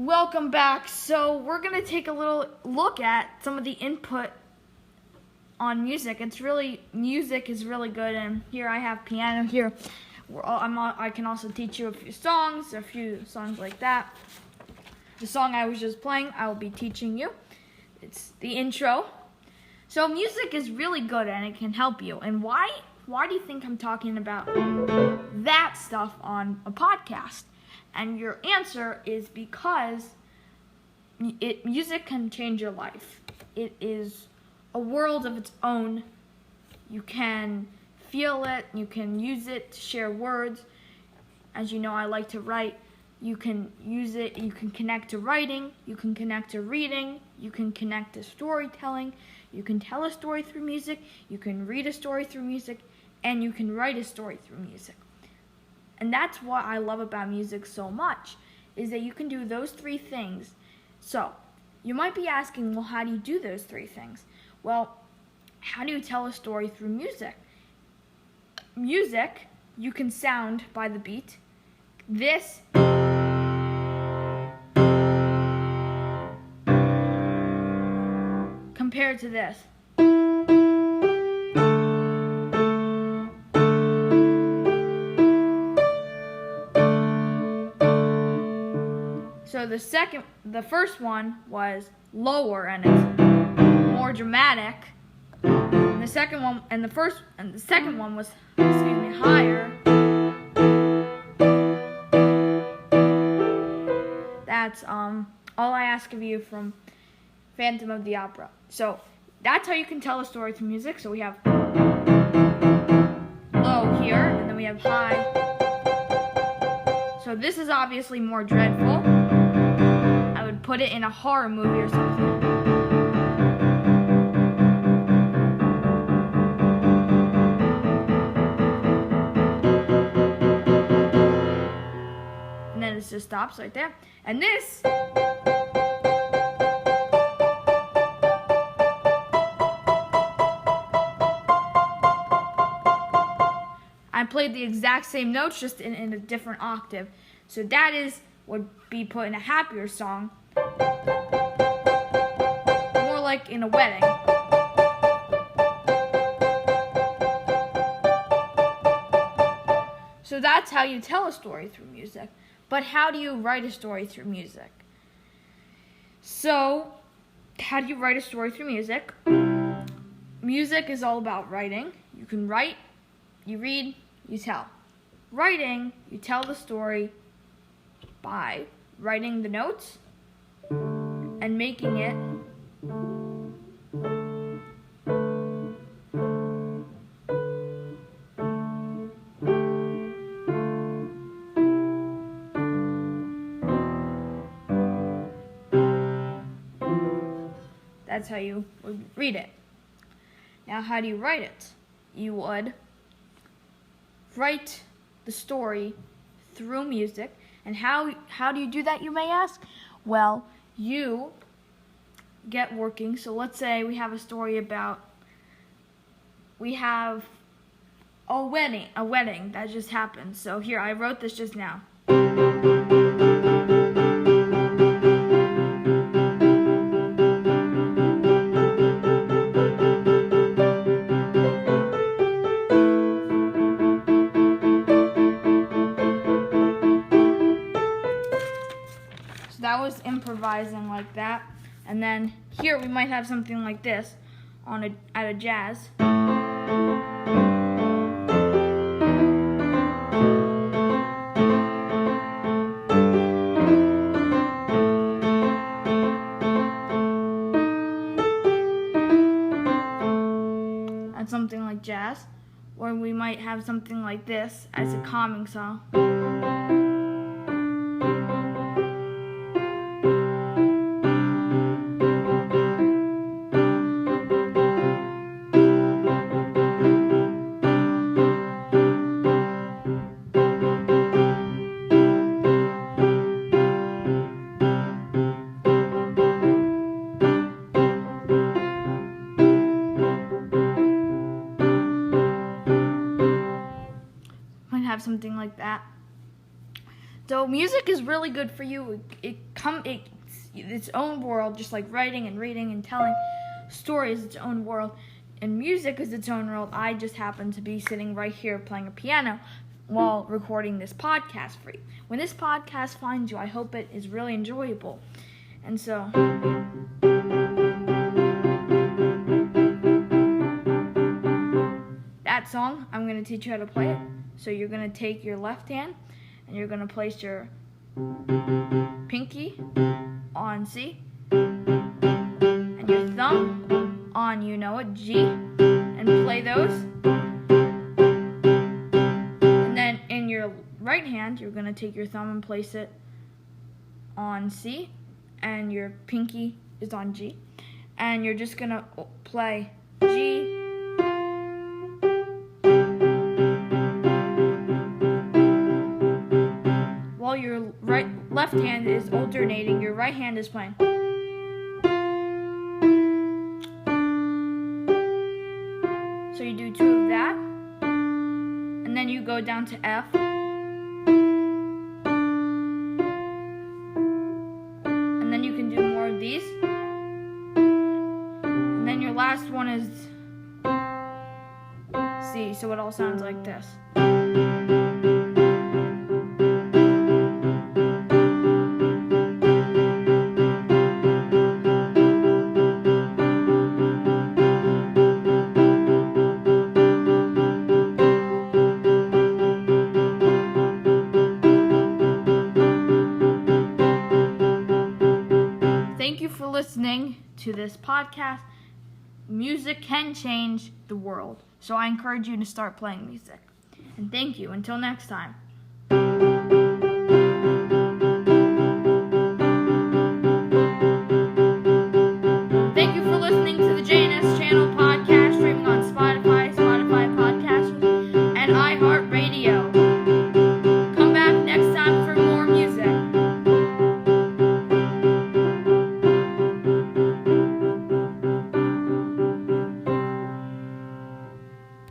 Welcome back. So we're going to take a little look at some of the input on music. Music is really good, and here I have piano here. I can also teach you a few songs like that. The song I was just playing, I will be teaching you. It's the intro. So music is really good and it can help you. And why do you think I'm talking about that stuff on a podcast? And your answer is because music can change your life. It is a world of its own. You can feel it, you can use it to share words. As you know, I like to write. You can use it, you can connect to writing, you can connect to reading, you can connect to storytelling, you can tell a story through music, you can read a story through music, and you can write a story through music. And that's what I love about music so much, is that you can do those three things. So, you might be asking, well, how do you do those three things? Well, how do you tell a story through music? Music, you can sound by the beat. This compared to this. So the first one was lower and it's more dramatic. And the second one was higher. That's All I Ask of You from Phantom of the Opera. So that's how you can tell a story through music. So we have low here, and then we have high. So this is obviously more dreadful. I would put it in a horror movie or something. And then it just stops right there. And this I played the exact same notes, just in a different octave. So that would be put in a happier song. More like in a wedding. So that's how you tell a story through music. But how do you write a story through music? So, how do you write a story through music? Music is all about writing. You can write, you read, you tell. Writing, you tell the story by writing the notes and making it that's how you would read it. Now, how do you write it? You would write the story through music. And how do you do that, you may ask? Well, you get working. So let's say we have a story about, we have a wedding that just happened. So here, I wrote this just now. That was improvising like that, and then here we might have something like this at a jazz. And something like jazz, or we might have something like this as a calming song. Have something like that. So music is really good for you. It its own world, just like writing and reading and telling stories, its own world. And music is its own world. I just happen to be sitting right here playing a piano while recording this podcast for you. When this podcast finds you, I hope it is really enjoyable. And so, that song, I'm going to teach you how to play it. So you're going to take your left hand and you're going to place your pinky on C and your thumb on, G, and play those. And then in your right hand, you're going to take your thumb and place it on C, and your pinky is on G. And you're just going to play G, while your left hand is alternating, your right hand is playing. So you do 2 of that, and then you go down to F, and then you can do more of these, and then your last one is C, so it all sounds like this. Thank you for listening to this podcast. Music can change the world, so I encourage you to start playing music. And thank you. Until next time. Thank you for listening to